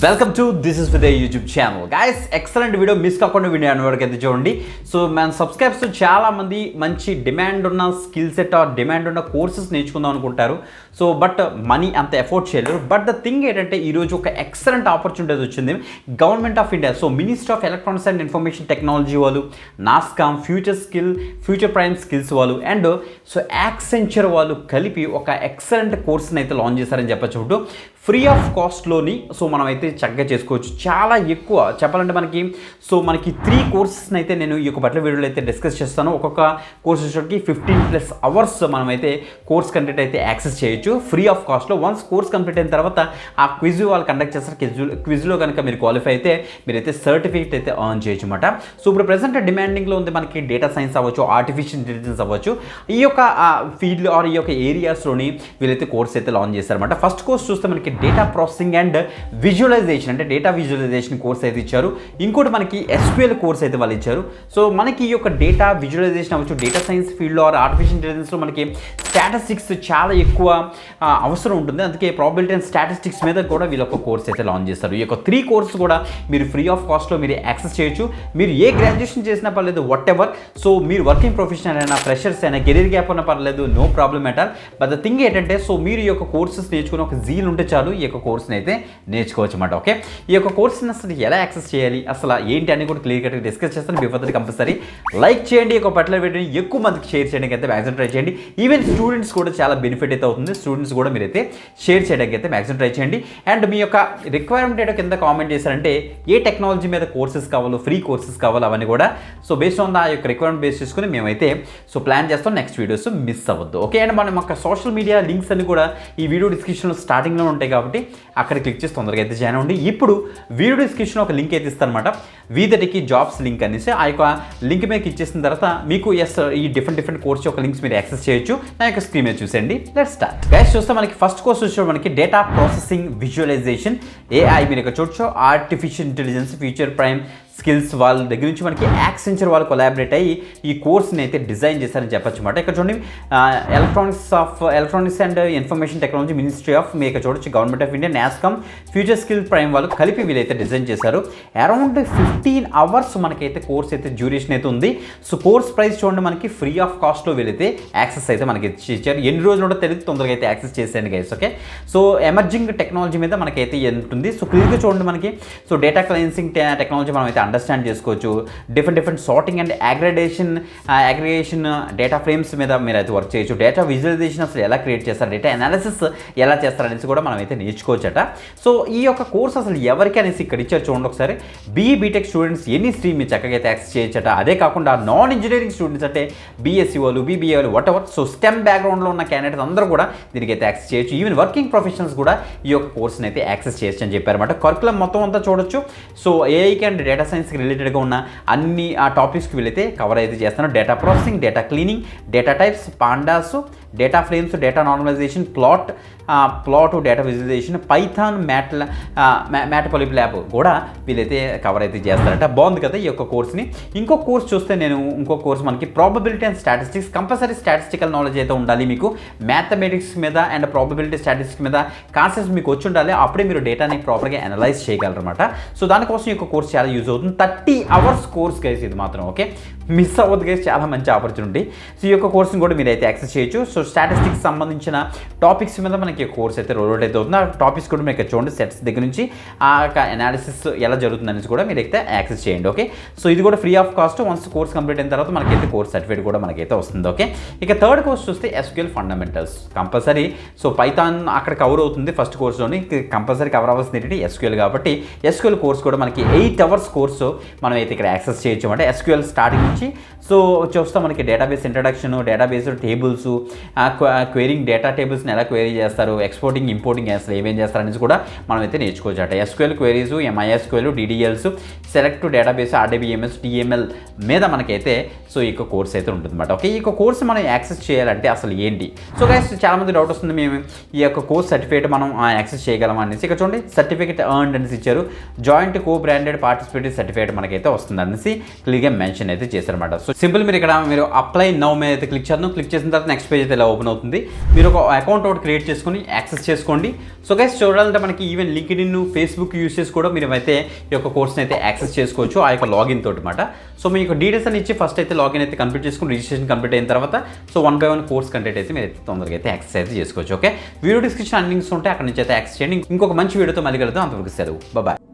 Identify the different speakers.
Speaker 1: Welcome to this is with YouTube channel guys. Excellent video miss కాకుండా video అనే వరకు అయితే చూడండి. సో మన సబ్స్క్రైబర్స్ చాలామంది మంచి డిమాండ్ ఉన్న స్కిల్ సెట్ ఆర్ డిమాండ్ ఉన్న కోర్సెస్ నేర్చుకుందాం అనుకుంటారు. సో బట్ మనీ అంత ఎఫోర్డ్ చేయలేరు. బట్ ద థింగ్ ఏంటంటే ఈరోజు ఒక ఎక్సలెంట్ ఆపర్చునిటీ వచ్చింది government of India. So ministry of electronics and information technology వాళ్ళు, నాస్కామ్, ఫ్యూచర్ ప్రైమ్ స్కిల్స్ వాళ్ళు అండ్ సో యాక్సెంచర్ వాళ్ళు కలిపి ఒక ఎక్సలెంట్ కోర్స్ని అయితే లాంచ్ చేశారని చెప్పచ్చు. ఫ్రీ ఆఫ్ కాస్ట్లోని సో మనం అయితే చక్కగా చేసుకోవచ్చు. చాలా ఎక్కువ చెప్పాలంటే మనకి 3 కోర్సెస్ని అయితే నేను ఈ యొక్క బట్ల వీడియోలో అయితే డిస్కస్ చేస్తాను. ఒక్కొక్క కోర్స్ వచ్చేసరికి 15+ అవర్స్ మనమైతే కోర్స్ కంటెంట్ అయితే యాక్సెస్ చేయొచ్చు ఫ్రీ ఆఫ్ కాస్ట్లో. వన్స్ కోర్స్ కంప్లీట్ అయిన తర్వాత ఆ క్విజ్ వాళ్ళు కండక్ట్ చేస్తారు. క్విజ్లో కనుక మీరు క్వాలిఫై అయితే మీరైతే సర్టిఫికేట్ అయితే ఎర్న్ చేయొచ్చు అనమాట. సో ఇప్పుడు ప్రెసెంట్ డిమాండింగ్లో ఉంది మనకి డేటా సైన్స్ అవ్వచ్చు, ఆర్టిఫిషియల్ ఇంటెలిజెన్స్ అవ్వచ్చు. ఈ యొక్క ఫీల్డ్ ఆర్ ఈ యొక్క ఏరియాస్లోని వీళ్ళైతే కోర్స్ అయితే లాంచ్ చేస్తారన్నమాట. ఫస్ట్ కోర్స్ చూస్తే మనకి డేటా ప్రాసెసింగ్ అండ్ విజువలైజేషన్ అంటే డేటా విజువలైజేషన్ కోర్స్ అయితే ఇచ్చారు. ఇంకోటి మనకి SQL కోర్స్ అయితే వాళ్ళు ఇచ్చారు. సో మనకి ఈ యొక్క డేటా విజువలైజేషన్ అవ్వచ్చు, డేటా సైన్స్ ఫీల్డ్లో ఆర్ ఆర్టిఫిషియల్ ఇంటెలిజెన్స్లో మనకి స్టాటిస్టిక్స్ చాలా ఎక్కువ అవసరం ఉంటుంది. అందుకే ప్రాబిలిటీ అండ్ స్టాటిస్టిక్స్ మీద కూడా వీళ్ళు ఒక కోర్స్ అయితే లాంచ్ చేస్తారు. ఈ యొక్క 3 కోర్స్ కూడా మీరు ఫ్రీ ఆఫ్ కాస్ట్లో మీరు యాక్సెస్ చేయొచ్చు. మీరు ఏ గ్రాడ్యుయేషన్ చేసినా పర్లేదు, వాట్ ఎవర్. సో మీరు వర్కింగ్ ప్రొఫెషనల్ అయినా, ఫ్రెషర్స్ అయినా, కెరీర్ గ్యాప్ అయినా పర్లేదు, no problem at all. But the thing ఏంటంటే సో మీరు ఈ యొక్క కోర్సెస్ నేర్చుకుని ఒక జీల్ ఉంటే చాలు ఈ యొక్క కోర్స్ని అయితే నేర్చుకోవచ్చు అన్నమాట. ఓకే, ఈ యొక్క కోర్స్ని అసలు ఎలా యాక్సెస్ చేయాలి, అసలు ఏంటి అని కూడా క్లియర్ కట్గా డిస్కస్ చేస్తాను. బిఫోర్ దట్ కంపల్సరీ లైక్ చేయండి, ఈ యొక్క పట్ల వీడియోని ఎక్కువ మందికి షేర్ చేయడానికి అయితే మ్యాక్సిమం ట్రై చేయండి. ఈవెన్ స్టూడెంట్స్ కూడా చాలా బెనిఫిట్ అయితే అవుతుంది. స్టూడెంట్స్ కూడా మీరైతే షేర్ చేయడానికి అయితే మ్యాక్సిమం ట్రై చేయండి. అండ్ మీ యొక్క రిక్వైర్మెంట్ ఏంటో కింద కామెంట్ చేశారంటే ఏ టెక్నాలజీ మీద కోర్సెస్ కావాలో, ఫ్రీ కోర్సెస్ కావాలో అవన్నీ కూడా సో బేస్డ్ ఆన్ ద యొక్క రిక్వైర్మెంట్ బేస్ చేసుకుని మేమైతే సో ప్లాన్ చేస్తాం. నెక్స్ట్ వీడియోస్ మిస్ అవ్వద్దు. ఓకే, అండ్ మనం యొక్క సోషల్ మీడియా లింక్స్ అన్ని కూడా ఈ వీడియో డిస్క్రిప్షన్లో స్టార్టింగ్లో ఉంటాయి కాబట్టి అక్కడ క్లిక్ చేసి తొందరగా అయితే జాయిన్ అవ్వండి. ఇప్పుడు వీడియో డిస్క్రిప్షన్ ఒక లింక్ అయితే ఇస్తారనమాట, వీదటికి జాబ్స్ లింక్ అనేసి. ఆ యొక్క లింక్ మీద ఇచ్చేసిన తర్వాత మీకు ఈ డిఫరెంట్ కోర్స్ యొక్క లింక్స్ మీరు యాక్సెస్ చేయొచ్చు. నా యొక్క స్క్రీన్ మీద చూసేయండి. Let's start. గైస్ చూస్తే మనకి ఫస్ట్ కోర్స్ వచ్చి మనకి డేటా ప్రాసెసింగ్ విజువలైజేషన్ AI మీరు ఇక్కడ చూడొచ్చు. Artificial intelligence future prime skills వాళ్ళ దగ్గర నుంచి మనకి యాక్సెంచర్ వాళ్ళు కొలాబరేట్ అయ్యి ఈ కోర్స్ని అయితే డిజైన్ చేశారని చెప్పొచ్చు అనమాట. ఇక్కడ చూడండి electronics and information technology ministry of మీ ఇక్కడ చూడొచ్చు government of India, NASSCOM, future skill prime వాళ్ళు కలిపి వీళ్ళైతే డిజైన్ చేశారు. అరౌండ్ 15 అవర్స్ మనకైతే కోర్స్ అయితే డ్యూరేషన్ అయితే ఉంది. సో కోర్స్ ప్రైస్ చూడండి మనకి ఫ్రీ ఆఫ్ కాస్ట్లో వీళ్ళైతే యాక్సెస్ అయితే మనకి ఇచ్చారు. ఎన్ని రోజులు కూడా తెలియదు, తొందరగా అయితే యాక్సెస్ చేసేయండి guys. Okay, so emerging technology మీద మనకైతే ఉంటుంది. సో క్లియర్గా చూడండి మనకి సో డేటా క్లెన్సింగ్ టెక్నాలజీ మనం అయితే అండర్స్టాండ్ చేసుకోవచ్చు. Different sorting and aggregation data frames మీద మీరు అయితే వర్క్ చేయొచ్చు. డేటా విజువలైజేషన్ అసలు ఎలా క్రియేట్ చేస్తారు, డేటా అనాలిసిస్ ఎలా చేస్తారు అనేసి కూడా మనం అయితే నేర్చుకోవచ్చట. సో ఈ యొక్క కోర్స్ అసలు ఎవరికి అనేసి ఇక్కడ ఇచ్చారు చూడండి ఒకసారి. బీటెక్ స్టూడెంట్స్ ఎనీ స్ట్రీమ్ మీరు చక్కగా అయితే యాక్సెస్ చేయొచ్చట. అదే కాకుండా నాన్ ఇంజనీరింగ్ స్టూడెంట్స్ అంటే BSc వాళ్ళు, BBA వాళ్ళు, వాట్ ఎవర్. సో స్టెమ్ బ్యాక్గ్రౌండ్లో ఉన్న క్యాండిడేట్స్ అందరూ కూడా దీనికి అయితే యాక్సెస్ చేయొచ్చు. ఈవెన్ వర్కింగ్ ప్రొఫెషనల్స్ కూడా ఈ యొక్క కోర్స్ని అయితే యాక్సెస్ చేయొచ్చు అని చెప్పారన్నమాట. కరికులం మొత్తం అంతా చూడొచ్చు. సో ఏఐకి అండ్ డేటా సైన్స్కి రిలేటెడ్గా ఉన్న అన్ని ఆ టాపిక్స్కి వీళ్ళైతే కవర్ అయితే చేస్తాను. Data processing, data cleaning, data types, pandas, data frames, data normalisation, plot data visualisation, Python, matplotlib కూడా వీళ్ళైతే కవర్ అయితే చేస్తారట. బాగుంది కదా ఈ యొక్క కోర్స్ని. ఇంకో కోర్స్ చూస్తే ఇంకో కోర్స్ మనకి probability and statistics. Compulsory statistical knowledge అయితే ఉండాలి మీకు. మ్యాథమెటిక్స్ మీద అండ్ ప్రాబబిలిటీ స్టాటిస్టిక్స్ మీద కాన్సెప్ట్స్ మీకు వచ్చి ఉండాలి. అప్పుడే మీరు డేటాని ప్రాపర్గా అనలైజ్ చేయగలరు అనమాట. సో దానికోసం ఈ యొక్క కోర్స్ చాలా యూజ్ అవుతుంది. 30 అవర్స్ కోర్స్ గైస్ ఇది మాత్రం. ఓకే, మిస్ అవ్వద్దు గైస్, చాలా మంచి ఆపర్చునిటీ. సో ఈ యొక్క కోర్స్ని కూడా మీరు అయితే యాక్సెస్ చేయొచ్చు. సో స్టాటిస్టిక్స్ సంబంధించిన టాపిక్స్ మీద మనకి కోర్స్ అయితే రోల్ అయితే అవుతుంది. ఆ టాపిక్స్ కూడా మీకు చూడండి, సెట్స్ దగ్గర నుంచి ఆ అనాలిసిస్ ఎలా జరుగుతుంది అనేసి కూడా మీరు అయితే యాక్సెస్ చేయండి. ఓకే, సో ఇది కూడా free of cost. Once course complete అయిన తర్వాత మనకైతే కోర్స్ సర్టిఫికేట్ కూడా మనకైతే వస్తుంది. ఓకే, ఇక థర్డ్ కోర్స్ చూస్తే SQL fundamentals. Compulsory so Python అక్కడ కవర్ అవుతుంది ఫస్ట్ కోర్స్లోని. కంపల్సరీ కవర్ అవ్వాల్సింది ఏంటి SQL కాబట్టి SQL కోర్స్ కూడా మనకి 8 అవర్స్ కోర్సు మనం అయితే ఇక్కడ యాక్సెస్ చేయొచ్చు అంటే SQL స్టార్టింగ్ నుంచి. సో చూస్తాం మనకి database introduction, database tables, querying data టేబుల్స్ని ఎలా క్వేరీ చేస్తారు, ఎక్స్పోర్టింగ్ ఇంపోర్టింగ్ అసలు ఏమేం చేస్తారు అనేసి కూడా మనం అయితే నేర్చుకోవచ్చు అట. SQL queries, MySQL, DDLs, select database, RDBMS, TML మీద మనకైతే సో ఈ కోర్స్ అయితే ఉంటుందన్నమాట. ఓకే, ఈ కోర్స్ మనం యాక్సెస్ చేయాలంటే అసలు ఏంటి? సో గైస్ చాలామంది డౌట్ వస్తుంది, మేము ఈ యొక్క కోర్స్ సర్టిఫికేట్ మనం యాక్సెస్ చేయగలమా అనేసి. ఇక్కడ చూడండి సర్టిఫికేట్ ఎర్న్డ్ అనేసి ఇచ్చారు. Joint co branded participative certificate మనకైతే వస్తుంది అనేసి క్లియర్గా మెన్షన్ అయితే చేశారు. అనమాట. సో సింపుల్ మీరు ఇక్కడ మీరు అప్లై నౌ మీద అయితే క్లిక్ చేద్దాం. క్లిక్ చేసిన తర్వాత నెక్స్ట్ పేజ్ అయితే ఇలా ఓపెన్ అవుతుంది. మీరు ఒక అకౌంట్ ఒకటి క్రియేట్ చేసుకొని యాక్సెస్ చేసుకోండి. సో గైస్ చూడాలంటే మనకి ఈవెన్ లింక్డ్ఇన్, ఫేస్బుక్ యూస్ చేసి కూడా మీరు అయితే ఈ యొక్క కోర్స్ని అయితే యాక్సెస్ చేసుకోవచ్చు ఆ యొక్క లాగిన్ తోటి అనమాట. సో మీ యొక్క డీటెయిల్స్ అని ఇచ్చి ఫస్ట్ అయితే లాగిన్ అయితే కంప్లీట్ చేసుకుని రిజిస్ట్రేషన్ కంప్లీట్ అయిన తర్వాత సో 1 by 1 కోర్స్ కంటెంట్ అయితే మీరు అయితే తొందరగా అయితే యాక్సెస్ అయితే చేసుకోవచ్చు. ఓకే, వీడియో డిస్క్రిప్షన్ అన్ని లింక్స్ ఉంటాయి, అక్కడ నుంచి అయితే యాక్సెస్ చేయండి. ఇంకొక మంచి వీడియోతో మళ్ళీ కలుద్దాం. అంతవరకు సెలవు, బాయ్.